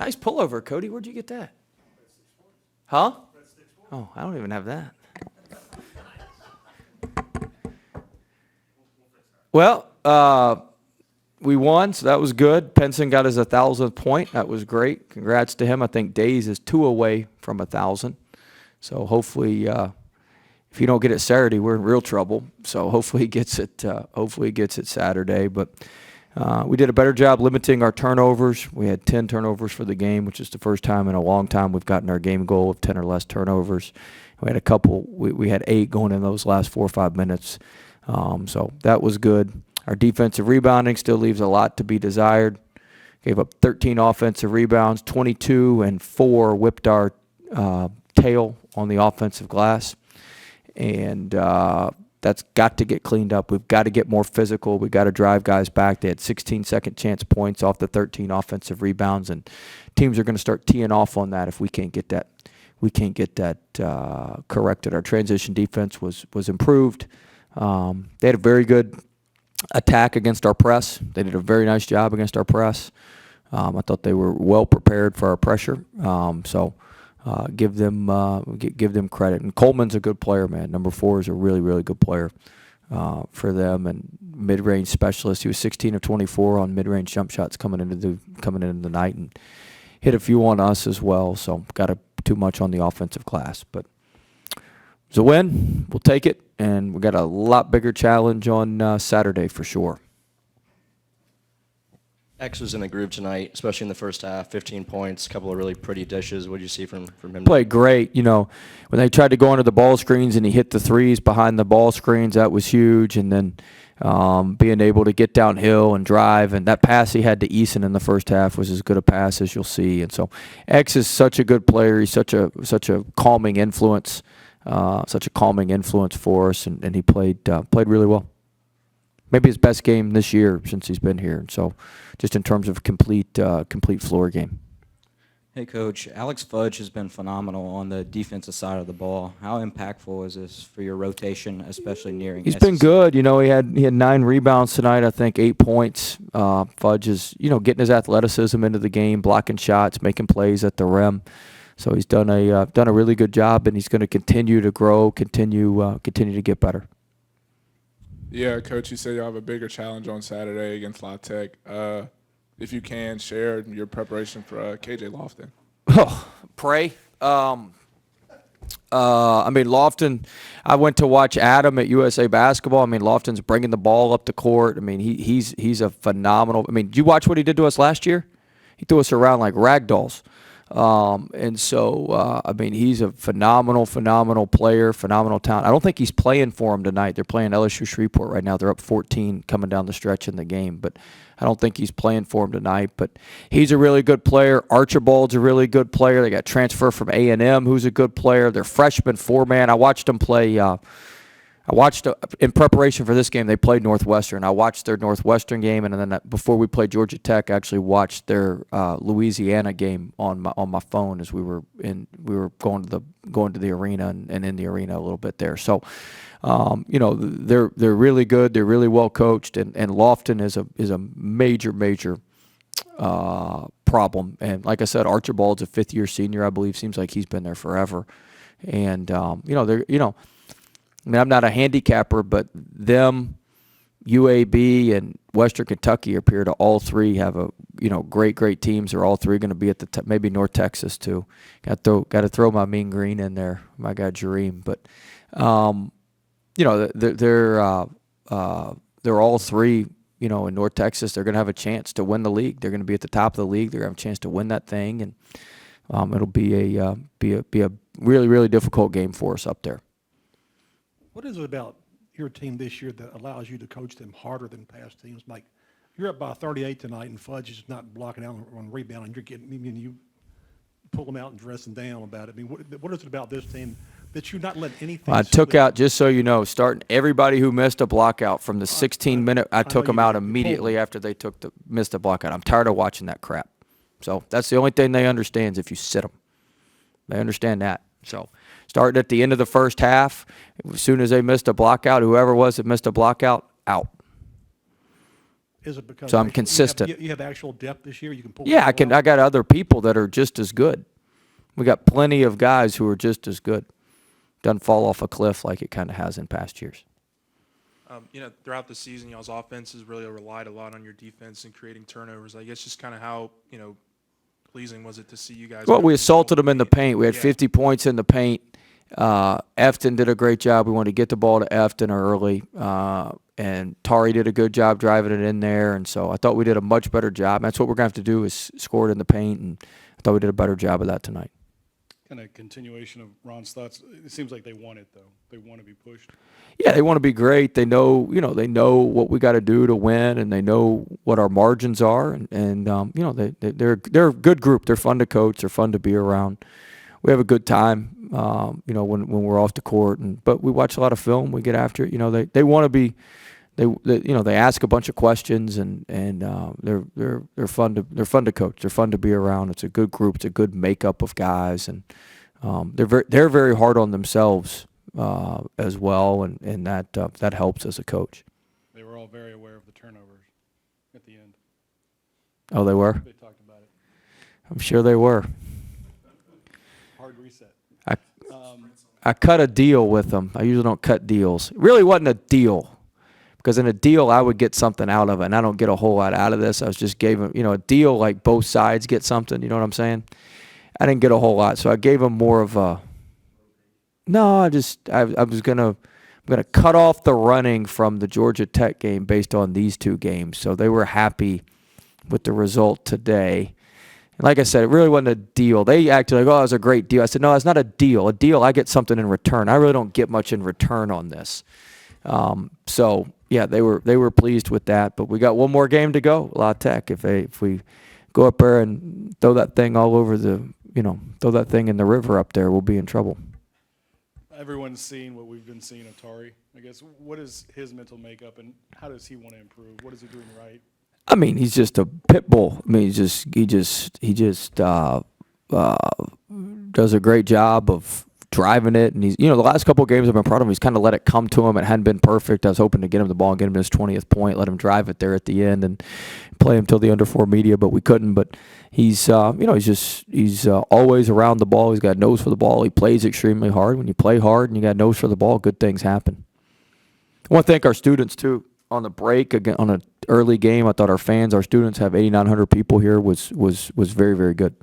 Nice pullover, Cody. Where'd you get that? Huh? Oh, I don't even have that. Well, we won, so that was good. Penson got his 1,000th point. That was great. Congrats to him. I think Days is 2 away from 1,000. So hopefully, if you don't get it Saturday, we're in real trouble. So hopefully he gets it. Hopefully he gets it Saturday. But we did a better job limiting our turnovers. We had 10 turnovers for the game, which is the first time in a long time we've gotten our game goal of 10 or less turnovers. We had a couple. We had 8 going in those last 4 or 5 minutes. So that was good. Our defensive rebounding still leaves a lot to be desired. Gave up 13 offensive rebounds, 22 and 4 whipped our tail on the offensive glass. And that's got to get cleaned up. We've got to get more physical. We've got to drive guys back. They had 16 second chance points off the 13 offensive rebounds, and teams are going to start teeing off on that if we can't get that. We can't get that corrected. Our transition defense was improved. They had a very good attack against our press. They did a very nice job against our press. I thought they were well prepared for our pressure. So give them credit. And Coleman's a good player, man. Number 4 is a really, really good player for them. And mid-range specialist. He was 16 of 24 on mid-range jump shots coming into the night, and hit a few on us as well. So got too much on the offensive glass, but it's a win. We'll take it, and we got a lot bigger challenge on Saturday for sure. X was in the groove tonight, especially in the first half. 15 points, a couple of really pretty dishes. What did you see from him? Played great. You know, when they tried to go under the ball screens and he hit the threes behind the ball screens, that was huge. And then being able to get downhill and drive, and that pass he had to Eason in the first half was as good a pass as you'll see. And so X is such a good player. He's such a calming influence. Such a calming influence for us, and he played really well. Maybe his best game this year since he's been here. So, just in terms of complete floor game. Hey, Coach. Alex Fudge has been phenomenal on the defensive side of the ball. How impactful is this for your rotation, especially nearing? He's been good. You know, he had 9 rebounds tonight. I think 8 points. Fudge is getting his athleticism into the game, blocking shots, making plays at the rim. So he's done a really good job, and he's going to continue to grow, continue to get better. Yeah, Coach, you said you'll have a bigger challenge on Saturday against La Tech. If you can, share your preparation for KJ Lofton. Oh, pray. I mean, Lofton, I went to watch Adam at USA Basketball. I mean, Lofton's bringing the ball up the court. I mean, he's a phenomenal – I mean, did you watch what he did to us last year? He threw us around like rag dolls. And so, I mean, he's a phenomenal player, phenomenal talent. I don't think he's playing for him tonight. They're playing LSU Shreveport right now. They're up 14 coming down the stretch in the game, but I don't think he's playing for him tonight. But he's a really good player. Archibald's a really good player. They got transfer from A&M, who's a good player. They're freshman 4-man. I watched them play. In preparation for this game, they played Northwestern. I watched their Northwestern game, and then before we played Georgia Tech, I actually watched their Louisiana game on my phone as we were going to the arena and in the arena a little bit there. So, they're really good. They're really well coached, and Lofton is a major problem. And like I said, Archibald's a 5th-year senior, I believe. Seems like he's been there forever, and I mean, I'm not a handicapper, but them, UAB, and Western Kentucky appear to all three have great teams. They're all three going to be at the maybe North Texas too. Got to throw my Mean Green in there, my guy Jareem. But they're all three. In North Texas, they're going to have a chance to win the league. They're going to be at the top of the league. They're going to have a chance to win that thing, and it'll be a really, really difficult game for us up there. What is it about your team this year that allows you to coach them harder than past teams? Like, you're up by 38 tonight, and Fudge is not blocking out on rebound, and you pull them out and dress them down about it. I mean, what is it about this team that you're not letting anything? I took out, just so you know, starting everybody who missed a block out from the 16-minute. I took them out immediately after they missed a block out. I'm tired of watching that crap. So that's the only thing they understand is if you sit them. They understand that. So starting at the end of the first half, as soon as they missed a block out, whoever it was that missed a block out. Is it because So I'm actually consistent. you have actual depth this year? You can pull. Yeah, people I out? got other people that are just as good. We got plenty of guys who are just as good. Doesn't fall off a cliff like it kind of has in past years. Throughout the season, y'all's offense has really relied a lot on your defense and creating turnovers. I guess just kind of how, pleasing was it to see you guys? Well, we really assaulted them in the paint. We had Yeah. 50 points in the paint. Efton did a great job. We wanted to get the ball to Efton early. And Tari did a good job driving it in there. And so I thought we did a much better job. That's what we're going to have to do is score it in the paint. And I thought we did a better job of that tonight. Kind of continuation of Ron's thoughts. It seems like they want it, though. They want to be pushed. Yeah, they want to be great. They know, they know what we got to do to win, and they know what our margins are. And they're a good group. They're fun to coach. They're fun to be around. We have a good time, when we're off the court. But we watch a lot of film. We get after it. They want to be. They ask a bunch of questions, and they're fun to coach. They're fun to be around. It's a good group. It's a good makeup of guys, and they're very hard on themselves as well, and that helps as a coach. They were all very aware of the turnovers at the end. Oh, they were? They talked about it. I'm sure they were. Hard reset. I cut a deal with them. I usually don't cut deals. It really wasn't a deal. Because in a deal, I would get something out of it, and I don't get a whole lot out of this. I was just gave them, a deal like both sides get something. You know what I'm saying? I didn't get a whole lot, so I gave them more of a. No, I was I'm gonna cut off the running from the Georgia Tech game based on these two games. So they were happy with the result today. And like I said, it really wasn't a deal. They acted like, oh, it was a great deal. I said, no, it's not a deal. A deal, I get something in return. I really don't get much in return on this. So yeah, they were pleased with that. But we got one more game to go, La Tech. If we go up there and throw that thing all over throw that thing in the river up there, we'll be in trouble. Everyone's seen what we've been seeing of Tari. I guess, what is his mental makeup, and how does he want to improve? What is he doing right? I mean, he's just a pit bull. I mean, he just does a great job of driving it. And he's, the last couple of games I've been proud of him. He's kind of let it come to him. It hadn't been perfect. I was hoping to get him the ball and get him his 20th point, let him drive it there at the end and play him till the under 4 media, but we couldn't. But he's always around the ball. He's got a nose for the ball. He plays extremely hard. When you play hard and you got a nose for the ball, good things happen. I want to thank our students too. On the break, again, on an early game, I thought our students have 8,900 people here was very, very good.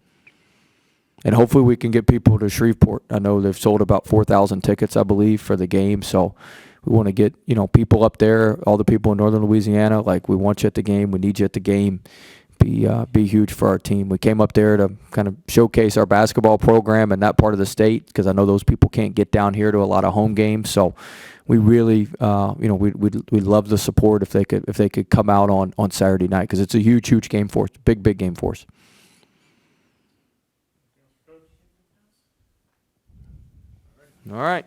And hopefully we can get people to Shreveport. I know they've sold about 4,000 tickets, I believe, for the game. So we want to get, people up there, all the people in northern Louisiana, like we want you at the game. We need you at the game. Be huge for our team. We came up there to kind of showcase our basketball program in that part of the state because I know those people can't get down here to a lot of home games. So we really, we'd love the support if they could come out on Saturday night because it's a huge game for us, big game for us. All right.